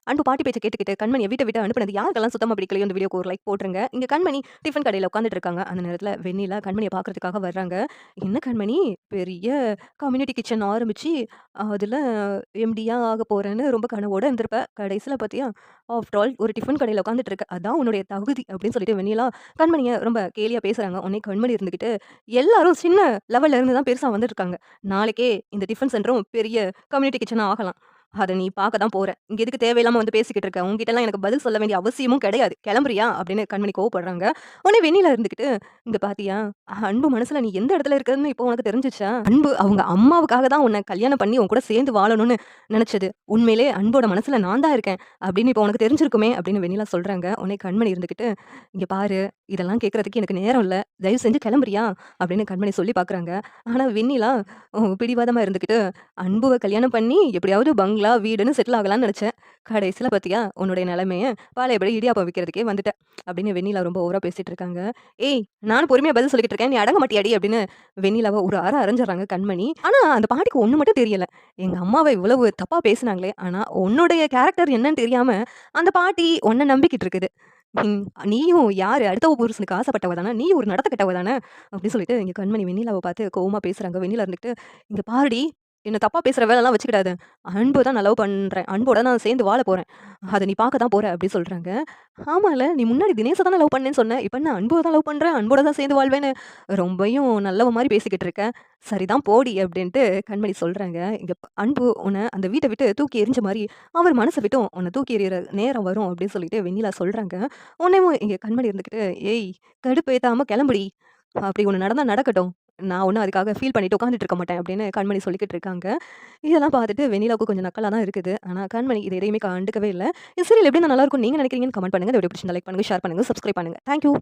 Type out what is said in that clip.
அன்பு பாட்டி பேச்ச கேட்டுக்கிட்டு கண்மணிய வீட்ட விட்டு அனுப்புனது யாருக்கெல்லாம் சுத்தமா பிடிக்கலையோ அந்த வீடியோக்கு ஒரு லைக் போட்டுருங்க. இங்க கண்மணி டிஃபன் கடையில உட்காந்துட்டு இருக்காங்க. அந்த நேரத்துல வெண்ணிலா கண்மணிய பார்க்கறதுக்காக வர்றாங்க. என்ன கண்மணி பெரிய கம்யூனிட்டி கிச்சன் ஆரம்பிச்சு, அதுல எம்டியா ஆகப் போறேன்னு ரொம்ப கனவோட இருந்திருப்ப. கடைசில பாத்தியா, ஆஃப்டர் ஆல் ஒரு டிஃபன் கடையில உட்காந்துட்டு இருக்க. அதான் உன்னுடைய தகுதி அப்படின்னு சொல்லிட்டு வெண்ணிலா கண்மணிய ரொம்ப கேலியா பேசுறாங்க. உடனே கண்மணி இருந்துகிட்டு, எல்லாரும் சின்ன லெவல்ல இருந்து தான் பெருசா வந்துட்டுருக்காங்க. நாளைக்கே இந்த டிஃபன் சென்டரும் பெரிய கம்யூனிட்டி கிச்சனா ஆகலாம். அத நீ பார்க்க தான் போற. இங்க எதுக்கு தேவையில்லாம வந்து பேசிக்கிட்டு இருக்க? உன்கிட்டலாம் எனக்கு பதில் சொல்ல வேண்டிய அவசியமும் கிடையாது. கிளம்புறியா? அப்படின்னு கண்மணி கோவப்படுறாங்க. உடனே வெண்ணிலா இருந்துகிட்டு, இங்க பாத்தியா? அன்பு மனசுல நீ எந்த இடத்துல இருக்கன்னு இப்போ உனக்கு தெரிஞ்சுச்சா? அன்பு அவங்க அம்மாவுக்காக தான் உன்ன கல்யாணம் பண்ணி உன் கூட சேர்ந்து வாழணும்னு நெனச்சது. உண்மையிலே அன்போட மனசுல நான் தான் இருக்கேன். அப்படின்னு இப்போ உனக்கு தெரிஞ்சிருக்குமே அப்படின்னு வெண்ணிலா சொல்றாங்க. உடனே கண்மணி இருந்துகிட்டு, இங்க பாரு இதெல்லாம் கேட்கறதுக்கு எனக்கு நேரம் இல்ல. தயவு செஞ்சு கிளம்புறியா? அப்படின்னு கண்மணி சொல்லி பார்க்குறாங்க. ஆனா வெண்ணிலா பிடிவாதமா இருந்துகிட்டு, அன்புவ கல்யாணம் பண்ணி எப்படியாவது பங்களா, வீடுன்னு செட்டில் ஆகலான்னு நெனச்சேன். கடைசில பாத்தியா, உன்னுடைய நெலைமைய பழையபடி இடியாப்பம் விக்கிறதுக்கே வந்துட்ட. அப்படின்னு வெண்ணிலா ரொம்ப ஓவரா பேசிட்டு இருக்காங்க. ஏய்! நானும் பொறுமையா பதில் சொல்லிக்கிட்டு இருக்கேன். நீ அடங்க மாட்டியாடி? அப்படின்னு வெண்ணிலாவ ஒரு அர அரஞ்சர்றாங்க கண்மணி. ஆனா அந்த பாட்டிக்கு ஒண்ணு மட்டும் தெரியல. எங்க அம்மாவ இவ்வளவு தப்பா பேசுனாங்களே, ஆனா உன்னுடைய கேரக்டர் என்னன்னு தெரியாம, அந்த பாட்டி உன்ன நம்பிக்கிட்டு இருக்குது. ம். நீயும் யாரு? அடுத்தவ புருஷனுக்கு ஆசைப்பட்டவ தான? நீயும் ஒரு நடத்த கெட்டவ தான? அப்படின்னு சொல்லிட்டு இங்க கண்மணி வெண்ணிலாவ பார்த்து கோவமா பேசுறாங்க. வெண்ணிலா இருந்துகிட்டு, "இங்க பாருடி! என்ன தப்பா பேசுற வேலைலாம் வச்சுக்கிடாத. அன்பு தான் நான் லவ் பண்றேன். அன்போட நான் சேர்ந்து வாழ போறேன். அத நீ பார்க்க தான் போற" அப்படி சொல்றாங்க. ஆமால்ல, நீ முன்னாடி தினேஷ தானே லவ் பண்ணேன்னு சொன்ன. இப்ப என்ன அன்புவ தான் லவ் பண்ற? அன்போட தான் சேர்ந்து வாழ்வேன்னு ரொம்பயும் நல்லவ மாரி பேசிக்கிட்டு இருக்க. சரிதான் போடி அப்படின்ட்டு கண்மணி சொல்றாங்க. இங்க அன்பு உன்ன அந்த வீட்ட விட்டு தூக்கி எறிஞ்ச மாரி, அவர் மனச விட்டும் உன்ன தூக்கி எறியற நேரம் வரும் அப்படின்னு சொல்லிட்டு வெண்ணிலா சொல்றாங்க. உடனேவும் இங்க கண்மணி இருந்துகிட்டு, "ஏய்! கடுப்பேத்தாம கெளம்புடி. அப்படி ஒண்ணு நடந்தா நடக்கட்டும். நான் ஒண்ணும் அதுக்காக ஃபீல் பண்ணிட்டு உட்காந்துட்டு இருக்க மாட்டேன்" அப்படின்னு கண்மணி சொல்லிக்கிட்டு இருக்காங்க. இதெல்லாம் பார்த்துட்டு வெண்ணிலாவுக்கு கொஞ்சம் நக்கலா தான் இருக்குது. ஆனா கண்மணி இத எதையுமே கண்டுக்கவே இல்ல. இந்த சீரியல் எப்படி நான் நல்லா இருக்கும்னு நீங்க நினைக்கிறீங்கன்னு கமெண்ட் பண்ணுங்க. இந்த வீடியோ பிடிச்சிருந்தா லைக் பண்ணுங்க, ஷேர் பண்ணுங்க, சப்ஸ்கிரைப் பண்ணுங்க. Thank you.